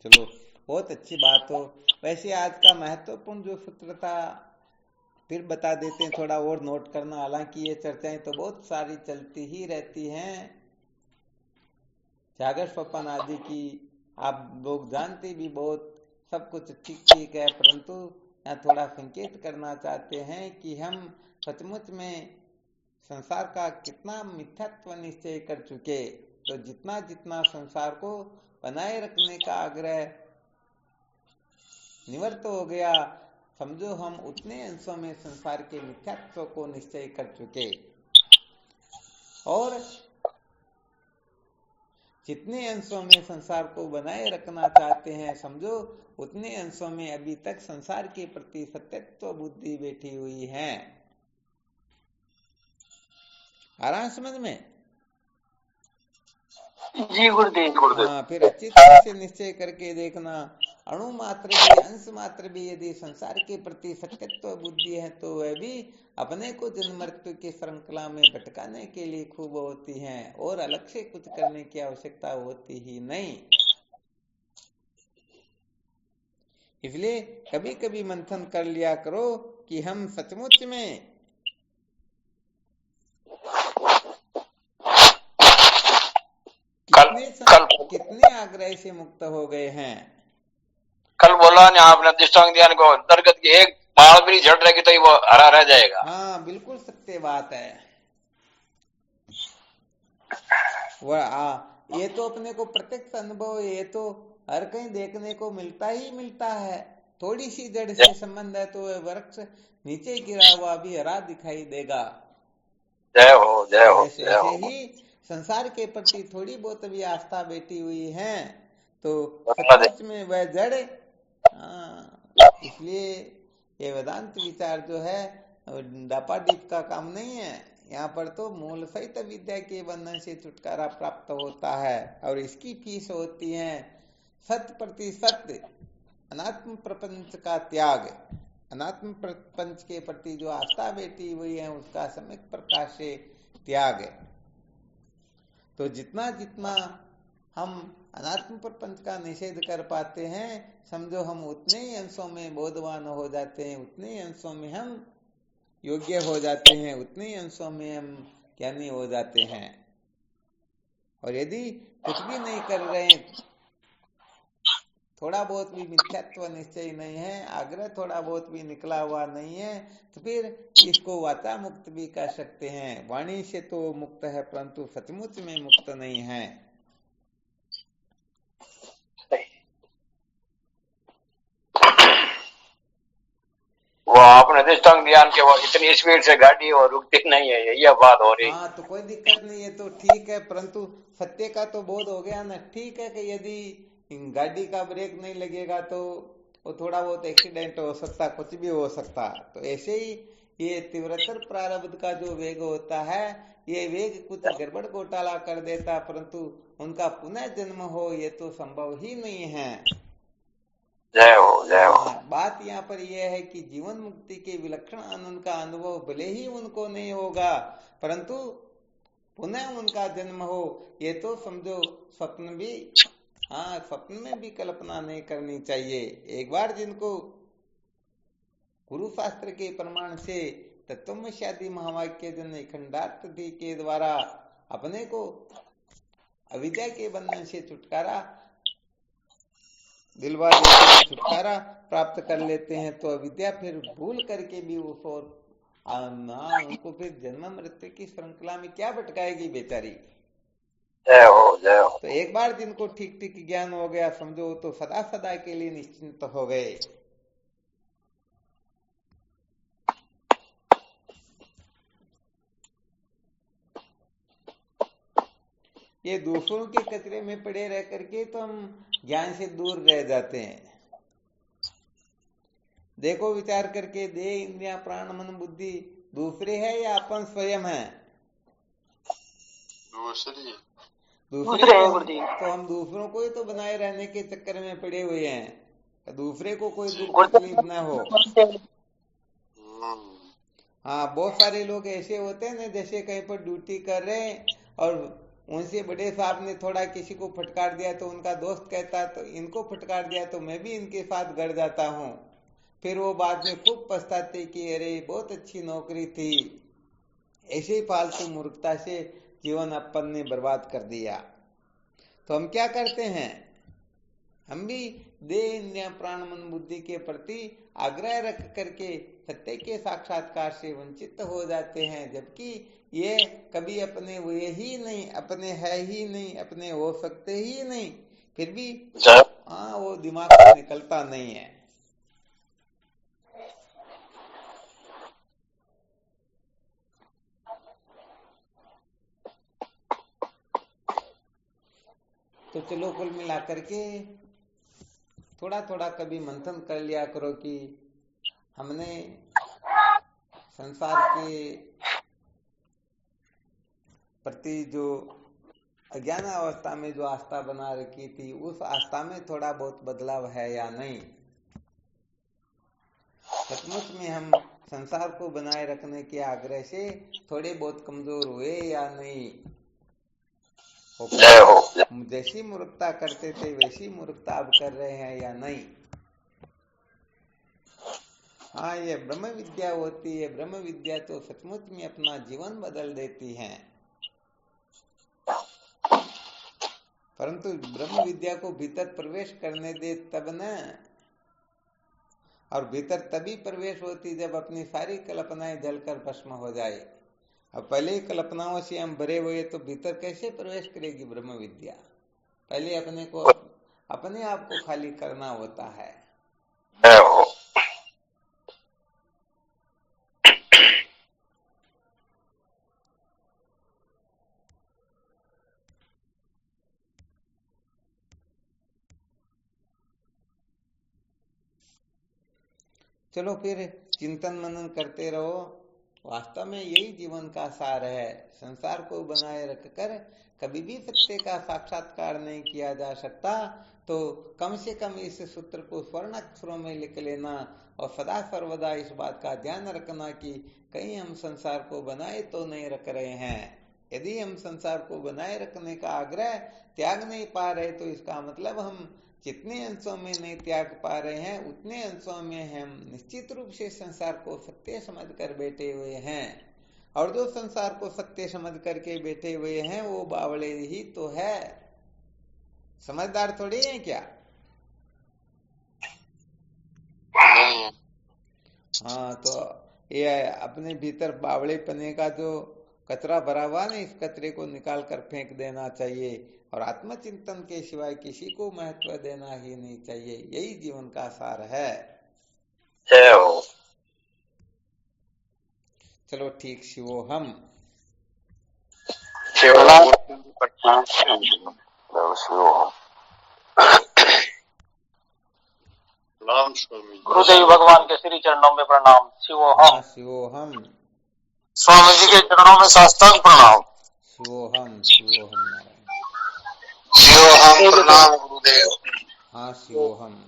Speaker 1: चलो, बहुत अच्छी बात हो। वैसे आज का महत्वपूर्ण जो सूत्र था फिर बता देते हैं, थोड़ा और नोट करना। हालांकि ये चर्चाएं तो बहुत सारी चलती ही रहती हैं, जागर स्वपन आदि की आप लोग जानते भी बहुत, सब कुछ ठीक ठीक है, परंतु यहाँ थोड़ा संकेत करना चाहते हैं कि हम सचमुच में संसार का कितना मिथ्यात्व निश्चय कर चुके। तो जितना जितना संसार को बनाए रखने का आग्रह निवृत्त हो गया, समझो हम उतने अंशों में संसार के मिथ्यात्व को निश्चय कर चुके। और जितने अंशों में संसार को बनाए रखना चाहते हैं, समझो उतने अंशों में अभी तक संसार के प्रति सत्यत्व बुद्धि बैठी हुई है। आ रहा है समझ में?
Speaker 3: जी गुरुदेव।
Speaker 1: हाँ, फिर अच्छी तरह से निश्चय करके देखना, अणु मात्र भी, अंश मात्र भी यदि संसार के प्रति सत्यत्व बुद्धि है तो वह भी अपने को जन्म मृत्यु की श्रृंखला में भटकाने के लिए खूब होती हैं, और अलग से कुछ करने की आवश्यकता होती ही नहीं। इसलिए कभी कभी मंथन कर लिया करो कि हम सचमुच में कितने आग्रह से मुक्त हो गए हैं।
Speaker 5: कल बोला नहीं आपने दृष्टांत दिया को, दरगत की एक बाल भी झड़ रहेगी तो वो हरा रह जाएगा।
Speaker 1: हाँ, बिल्कुल सत्य बात है। वह ये तो अपने को प्रत्यक्ष अनुभव, ये तो हर कहीं देखने को मिलता ही मिलता है। थोड़ी सी जड़ से संबंध है तो वह वृक्ष नीचे गिरा हुआ भी हरा दिखाई देगा।
Speaker 5: जय हो, जय हो,
Speaker 1: ऐसे
Speaker 5: जय हो।
Speaker 1: ही संसार के प्रति थोड़ी बहुत भी आस्था बैठी हुई है तो
Speaker 5: धन्यवाद।
Speaker 1: सचमुच में वह जड़, इसलिए ये वेदांत विचार जो है डापाडीप का काम नहीं है। यहाँ पर तो मूल सहित विद्या के बंधन से छुटकारा प्राप्त होता है और इसकी फीस होती है 100% अनात्म प्रपंच का त्याग। अनात्म प्रपंच के प्रति जो आस्था बैठी हुई है उसका सम्यक प्रकार से त्याग। तो जितना जितना हम अनात्म प्रपंच का निषेध कर पाते हैं, समझो हम उतने ही अंशों में बोधवान हो जाते हैं, उतने ही अंशों में हम योग्य हो जाते हैं, उतने ही अंशों में हम ज्ञानी हो जाते हैं। और यदि कुछ भी नहीं कर रहे, थोड़ा बहुत भी मिथ्यात्व निश्चय नहीं है, आग्रह थोड़ा बहुत भी निकला हुआ नहीं है, तो फिर इसको वाचा मुक्त भी कह सकते हैं। वाणी से तो मुक्त है परंतु सचमुच में मुक्त नहीं है।
Speaker 5: वो आपने दृष्टांत दिया कि वो इतनी स्पीड से गाड़ी और रुकती नहीं है, यह बात हो रही।
Speaker 1: हाँ, तो कोई दिक्कत नहीं है, तो ठीक है, परंतु सत्य का तो बोध हो गया ना। ठीक है कि यदि गाड़ी का ब्रेक नहीं लगेगा तो वो थोड़ा बहुत एक्सीडेंट हो सकता, कुछ भी हो सकता। तो ऐसे ही ये तीव्रतर प्रारब्ध का जो वेग होता है, ये वेग कुछ गड़बड़ घोटाला कर देता, परंतु उनका पुनः जन्म हो ये तो संभव ही नहीं है।
Speaker 5: जय हो, जय हो।
Speaker 1: बात यहाँ पर यह है कि जीवन मुक्ति के विलक्षण आनंद का अनुभव भले ही उनको नहीं होगा, परंतु पुनः उनका जन्म हो ये तो समझो स्वप्न भी, स्वप्न में भी कल्पना नहीं करनी चाहिए। एक बार जिनको गुरु शास्त्र के प्रमाण से तत्वमस्यादि महावाक्य जन खंडार्थ के द्वारा अपने को अविद्या के बंधन से छुटकारा दिलवा देते, छुटकारा प्राप्त कर लेते हैं, तो अविद्या फिर भूल करके भी उस और उनको फिर जन्म मृत्यु की श्रृंखला में क्या भटकाएगी बेचारी।
Speaker 5: जय हो, जय हो।
Speaker 1: तो एक बार जिनको ठीक ठीक ज्ञान हो गया, समझो तो सदा सदा के लिए निश्चिंत हो गए। ये दूसरों के कचरे में पड़े रह करके तो हम ज्ञान से दूर रह जाते हैं। देखो विचार करके, देह इंद्रिया प्राण मन बुद्धि दूसरे है या अपन स्वयं है? दूसरे तो हम दूसरों को ही तो बनाए रहने के चक्कर में पड़े हुए हैं, दूसरे को कोई दुख तकलीफ ना हो। हाँ, बहुत सारे लोग ऐसे होते हैं ना, जैसे कहीं पर ड्यूटी कर रहे हैं और उनसे बड़े साहब ने थोड़ा किसी को फटकार दिया तो उनका दोस्त कहता तो इनको फटकार दिया तो मैं भी इनके साथ गड़ जाता हूँ। फिर वो बाद में खूब पछताते कि अरे बहुत अच्छी नौकरी थी। ऐसे ही फालतू मूर्खता से जीवन अपन ने बर्बाद कर दिया। तो हम क्या करते हैं, हम भी देह इंद्रिया प्राण मन बुद्धि के प्रति आग्रह रख करके सत्य के साक्षात्कार से वंचित हो जाते हैं, जबकि ये कभी अपने हुए ही नहीं, अपने है ही नहीं, अपने हो सकते ही नहीं, फिर भी वो दिमाग से निकलता नहीं है। तो चलो कुल मिला करके थोड़ा थोड़ा कभी मंथन कर लिया करो कि हमने संसार के प्रति जो अज्ञान अवस्था में जो आस्था बना रखी थी, उस आस्था में थोड़ा बहुत बदलाव है या नहीं। सचमुच में हम संसार को बनाए रखने के आग्रह से थोड़े बहुत कमजोर हुए या नहीं। जैसी मूर्खता करते थे वैसी मूर्खता अब कर रहे हैं या नहीं। हाँ, ये ब्रह्म विद्या होती है। ब्रह्म विद्या तो सचमुच में अपना जीवन बदल देती है, परंतु ब्रह्म विद्या को भीतर प्रवेश करने दे तब न। और भीतर तभी प्रवेश होती जब अपनी सारी कल्पनाएं जलकर भस्म हो जाए। अब पहले ही कल्पनाओं से हम भरे हुए तो भीतर कैसे प्रवेश करेगी ब्रह्म विद्या? पहले अपने आप को खाली करना होता है।
Speaker 4: जय हो।
Speaker 1: चलो फिर चिंतन मनन करते रहो। वास्तव में यही जीवन का सार है। संसार को बनाए रखकर कभी भी सत्य का साक्षात्कार नहीं किया जा सकता, तो कम से कम इस सूत्र को स्वर्ण अक्षरों में लिख लेना और सदा सर्वदा इस बात का ध्यान रखना कि कहीं हम संसार को बनाए तो नहीं रख रहे हैं। यदि हम संसार को बनाए रखने का आग्रह त्याग नहीं पा रहे, तो इसका मतलब हम जितने अंशों में नहीं त्याग पा रहे हैं, उतने अंशों में हम निश्चित रूप से संसार को सत्य समझकर बैठे हुए हैं। और जो संसार को सत्य समझ करके बैठे हुए हैं, वो बावले ही तो है, समझदार थोड़ी है क्या? हाँ, तो ये अपने भीतर बावले पने का जो कचरा भरा हुआ ना, इस कचरे को निकाल कर फेंक देना चाहिए और आत्मचिंतन के सिवाय किसी को महत्व देना ही नहीं चाहिए। यही जीवन का सार है।
Speaker 4: जय हो।
Speaker 1: चलो ठीक, शिवोहम।
Speaker 3: गुरुदेव भगवान के श्री चरणों में प्रणाम। शिवोहम।
Speaker 1: शिवोहम।
Speaker 4: स्वामी जी के चरणों में साष्टांग प्रणाम।
Speaker 1: शिवोहम, शिवोहम नारायण।
Speaker 4: शिवोहम, प्रणाम गुरुदेव।
Speaker 1: हाँ, शिवोहम।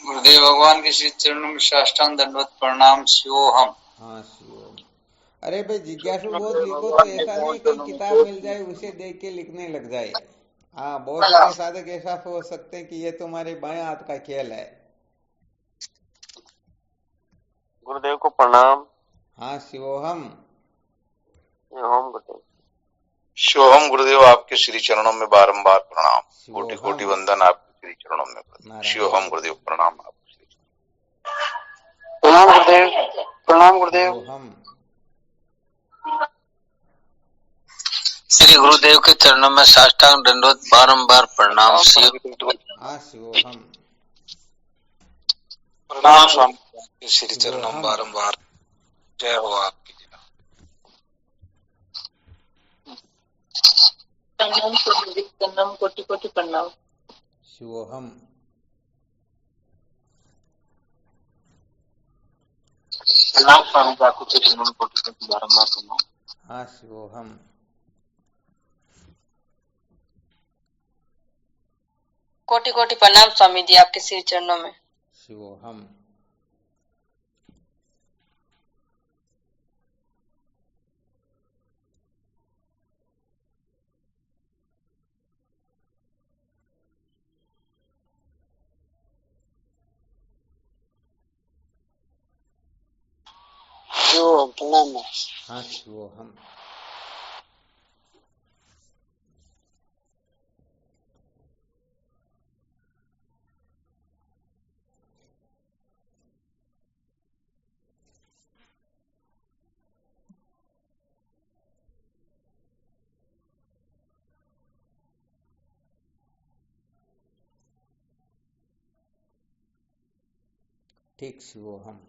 Speaker 2: गुरुदेव भगवान के श्री चरणों में साष्टांग दंडवत प्रणाम। शिवोहम।
Speaker 1: हाँ, शिवोहम। अरे भाई, जिज्ञासु बहुत लिखो तो ऐसा नहीं कोई किताब मिल जाए उसे देख के लिखने लग जाए। हाँ, बहुत सारे साधक ऐसा सोच सकते हैं कि ये तुम्हारे बाएं हाथ का खेल है।
Speaker 6: गुरुदेव को प्रणाम।
Speaker 1: हाँ, शिवोहम।
Speaker 6: शिवोहम गुरुदेव।
Speaker 4: शिवोहम गुरुदेव, आपके श्री चरणों में बारंबार प्रणाम, कोटि
Speaker 1: शिवोहम।
Speaker 4: कोटि वंदन आपके श्री चरणों में। शिवोहम गुरुदेव, प्रणाम आपको।
Speaker 6: प्रणाम गुरुदेव। प्रणाम गुरुदेव।
Speaker 1: शिवोहम।
Speaker 2: श्री गुरुदेव के चरणों में साष्टांग दंडवत बारंबार प्रणाम।
Speaker 1: हाँ, शिवोहम।
Speaker 4: प्रणाम स्वामी के श्री चरणों में बारंबार। जय हो आपकी।
Speaker 7: प्रणाम कोटि कोटि प्रणाम।
Speaker 1: शिवोहम।
Speaker 6: प्रणाम स्वामी जी, आपको श्री चरणों में कोटि कोटि बारंबार प्रणाम।
Speaker 1: हाँ, शिवोहम।
Speaker 7: कोटि कोटि प्रणाम स्वामी जी, आपके श्री चरणों में।
Speaker 1: शिवोहम।
Speaker 6: प्रणाम।
Speaker 1: हाँ, शिवोहम। ठीक, शिवोहम।